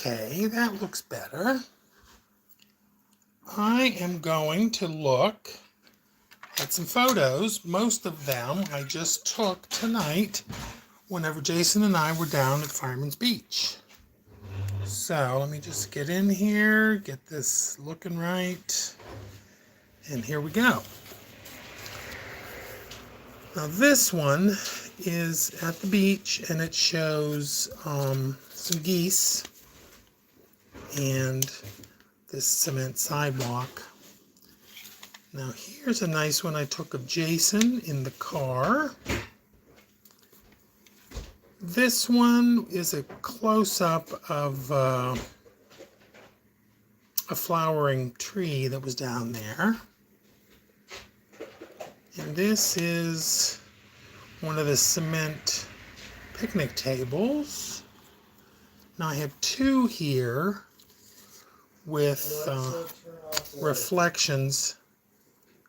Okay, that looks better. I am going to look at some photos. Most of them I just took tonight whenever Jason and I were down at Fireman's Beach. So let me just get in here, get this looking right, and here we go. Now this one is at the beach, and it shows some geese and this cement sidewalk. Now here's a nice one I took of Jason in the car. This one is a close-up of a flowering tree that was down there. And this is one of the cement picnic tables. Now I have two here with reflections.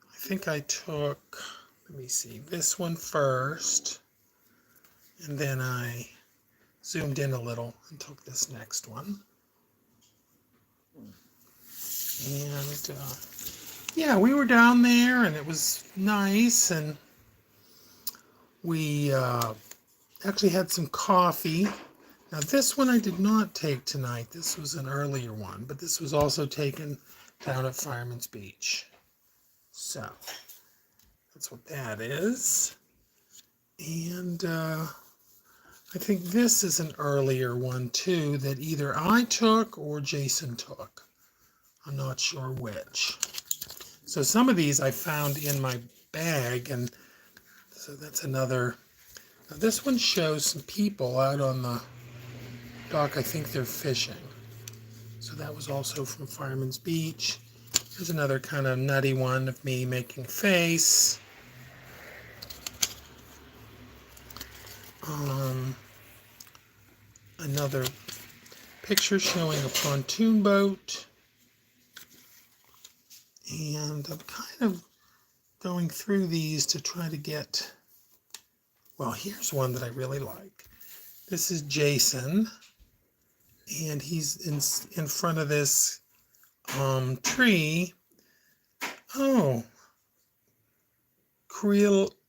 I think I took, let me see, this one first. And then I zoomed in a little and took this next one. And yeah, we were down there and it was nice, and we actually had some coffee. Now this one I did not take tonight. This was an earlier one, but this was also taken down at Fireman's Beach. So that's what that is. And I think this is an earlier one too that either I took or Jason took. I'm not sure which. So some of these I found in my bag, and so that's another. Now this one shows some people out on the dock. I think they're fishing. So that was also from Fireman's Beach. Here's another kind of nutty one of me making a face. Another picture showing a pontoon boat. And I'm kind of going through these to try to get, well, here's one that I really like. This is Jason, and he's in front of this tree. Oh,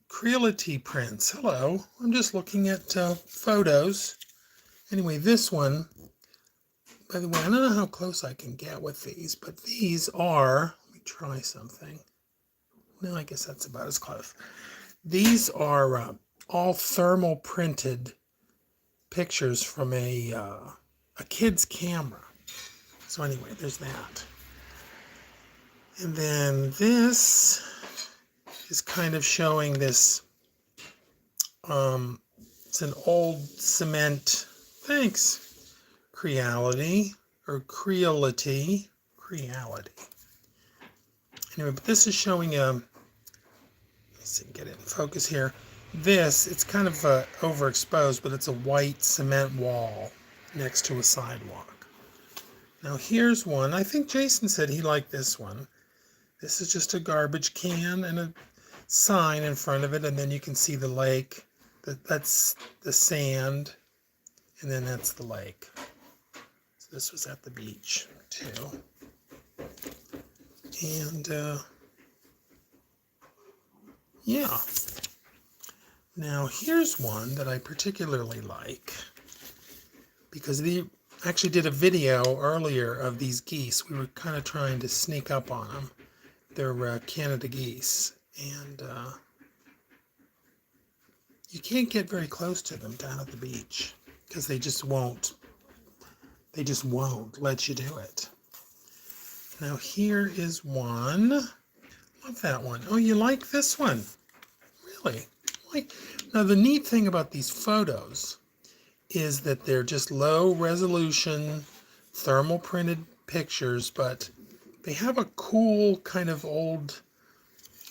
Creolity prints. Hello, I'm just looking at photos. Anyway, this one, by the way, I don't know how close I can get with these, but these are, let me try something. No, I guess that's about as close. These are all thermal printed pictures from a kid's camera. So anyway, there's that. And then this is kind of showing this, it's an old cement, thanks, Creality, or Creolity. Anyway, but this is showing let's see, get it in focus here. This, it's kind of overexposed, but it's a white cement wall next to a sidewalk. Now here's one. I think Jason said he liked this one. This is just a garbage can and a sign in front of it, and then you can see the lake. That's the sand, and then that's the lake. So this was at the beach too. And yeah. Now here's one that I particularly like, because they actually did a video earlier of these geese. We were kind of trying to sneak up on them. They're Canada geese, and you can't get very close to them down at the beach because they just won't let you do it. Now here is one. Love that one. Oh, you like this one? Really? Now the neat thing about these photos is that they're just low resolution thermal printed pictures, but they have a cool kind of old,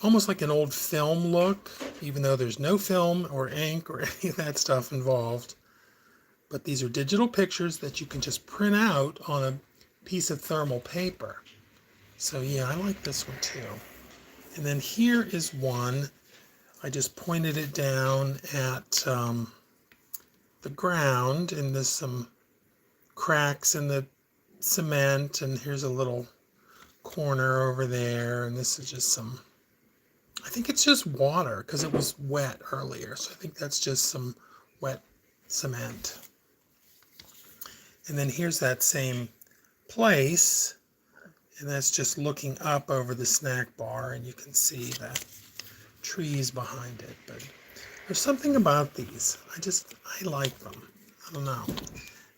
almost like an old film look, even though there's no film or ink or any of that stuff involved. But these are digital pictures that you can just print out on a piece of thermal paper. So yeah, I like this one too. And then here is one. I just pointed it down at the ground, and there's some cracks in the cement, and here's a little corner over there, and this is just some, I think it's just water because it was wet earlier, so I think that's just some wet cement. And then here's that same place, and that's just looking up over the snack bar, and you can see the trees behind it. But there's something about these, I like them. I don't know.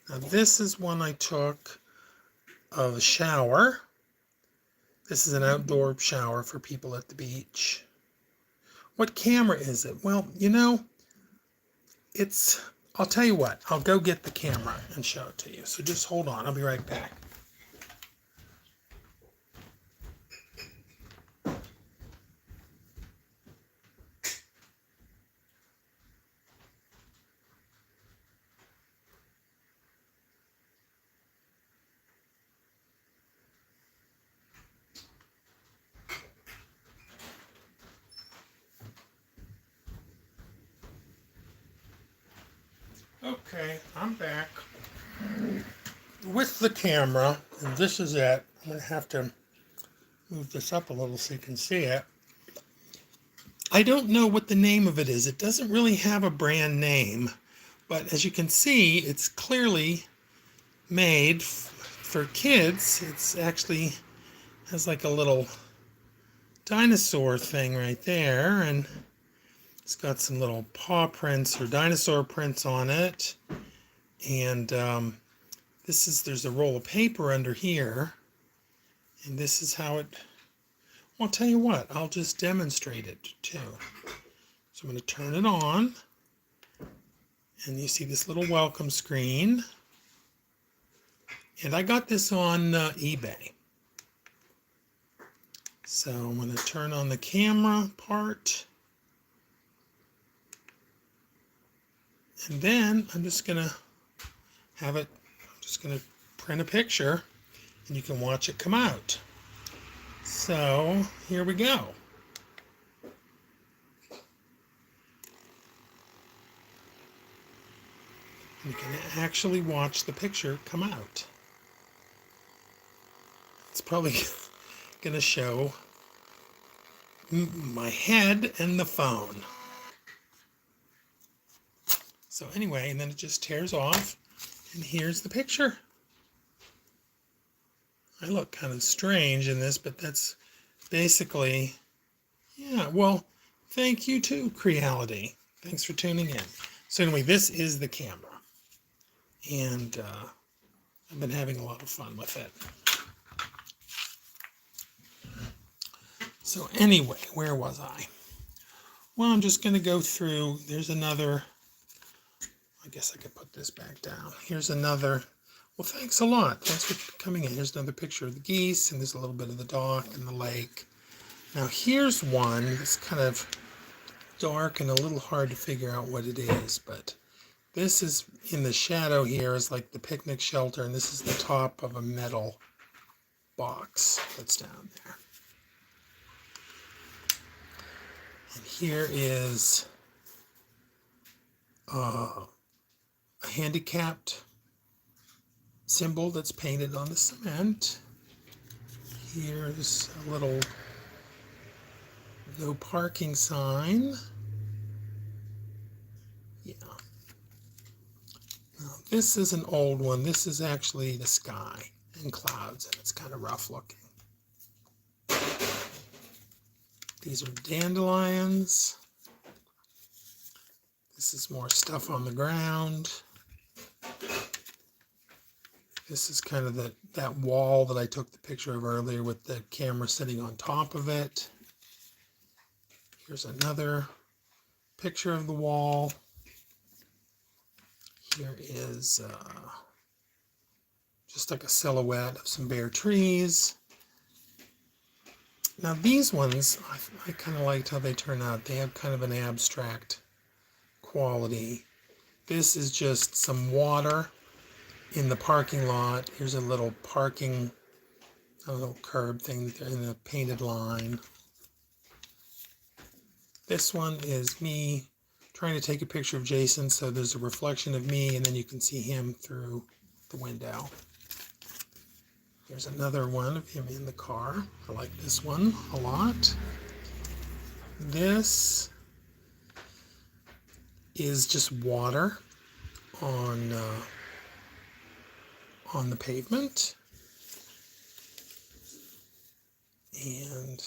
Now this is one I took of a shower. This is an outdoor shower for people at the beach. What camera is it? Well, you know, I'll tell you what, I'll go get the camera and show it to you. So just hold on, I'll be right back. Okay, I'm back with the camera, and this is it. I'm going to have to move this up a little so you can see it. I don't know what the name of it is. It doesn't really have a brand name, but as you can see, it's clearly made for kids. It's actually has like a little dinosaur thing right there, and it's got some little paw prints or dinosaur prints on it. And there's a roll of paper under here, and this is how it, well, I'll tell you what, I'll just demonstrate it too. So I'm going to turn it on, and you see this little welcome screen. And I got this on eBay. So I'm going to turn on the camera part. And then I'm just going to print a picture, and you can watch it come out. So here we go. You can actually watch the picture come out. It's probably going to show my head and the phone. So anyway, and then it just tears off, and here's the picture. I look kind of strange in this, but that's basically, yeah, well, thank you too, Creality. Thanks for tuning in. So anyway, this is the camera, and I've been having a lot of fun with it. So anyway, where was I? Well, I'm just going to go through, there's another, I guess I could put this back down. Here's another, well, thanks a lot. Thanks for coming in. Here's another picture of the geese, and there's a little bit of the dock and the lake. Now here's one that's kind of dark and a little hard to figure out what it is, but this is in the shadow here is like the picnic shelter, and this is the top of a metal box that's down there. And here is a handicapped symbol that's painted on the cement. Here's a little no parking sign. Yeah. Now, this is an old one. This is actually the sky and clouds, and it's kind of rough looking. These are dandelions. This is more stuff on the ground. This is kind of that wall that I took the picture of earlier with the camera sitting on top of it. Here's another picture of the wall. Here is just like a silhouette of some bare trees. Now these ones, I kind of liked how they turn out. They have kind of an abstract quality. This is just some water in the parking lot. Here's a little parking, a little curb thing in a painted line. This one is me trying to take a picture of Jason, so there's a reflection of me, and then you can see him through the window. Here's another one of him in the car. I like this one a lot. This is just water on the pavement. And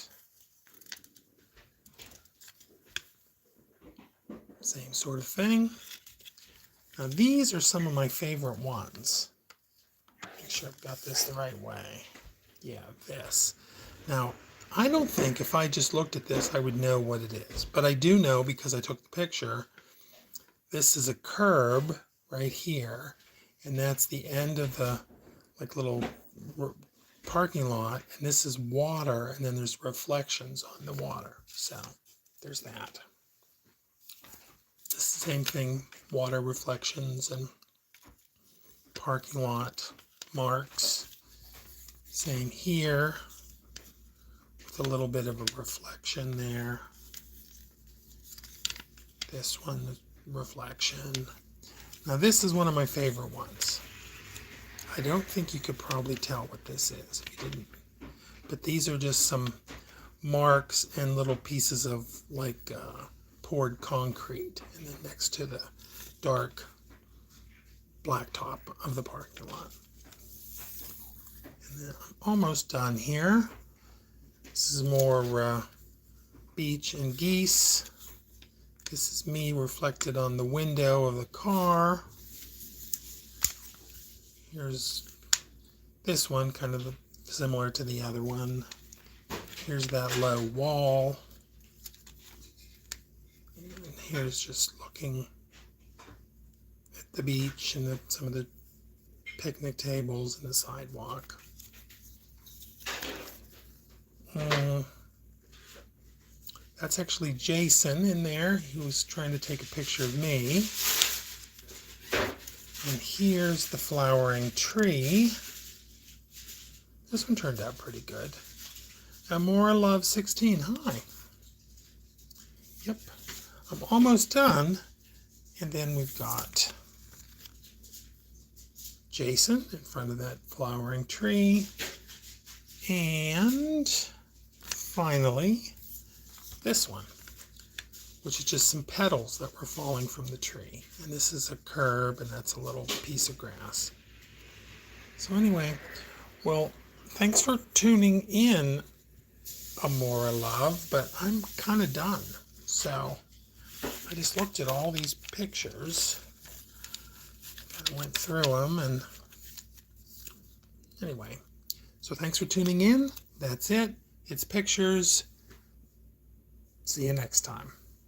same sort of thing. Now these are some of my favorite ones. Make sure I've got this the right way. Yeah, this. Now, I don't think if I just looked at this, I would know what it is. But I do know because I took the picture. This is a curb right here. And that's the end of the little parking lot. And this is water. And then there's reflections on the water. So there's that. It's the same thing. Water reflections and parking lot marks. Same here. A little bit of a reflection there. This one, reflection. Now this is one of my favorite ones. I don't think you could probably tell what this is if you didn't. But these are just some marks and little pieces of poured concrete, and then next to the dark blacktop of the parking lot. And then I'm almost done here. This is more beach and geese. This is me reflected on the window of the car. Here's this one, kind of similar to the other one. Here's that low wall. And here's just looking at the beach and some of the picnic tables and the sidewalk. That's actually Jason in there. He was trying to take a picture of me. And here's the flowering tree. This one turned out pretty good. Amora Love 16. Hi. Yep. I'm almost done. And then we've got Jason in front of that flowering tree. And finally, this one, which is just some petals that were falling from the tree. And this is a curb, and that's a little piece of grass. So anyway, well, thanks for tuning in, Amora Love, but I'm kind of done. So I just looked at all these pictures, kind of went through them, and anyway, so thanks for tuning in. That's it. It's pictures. See you next time.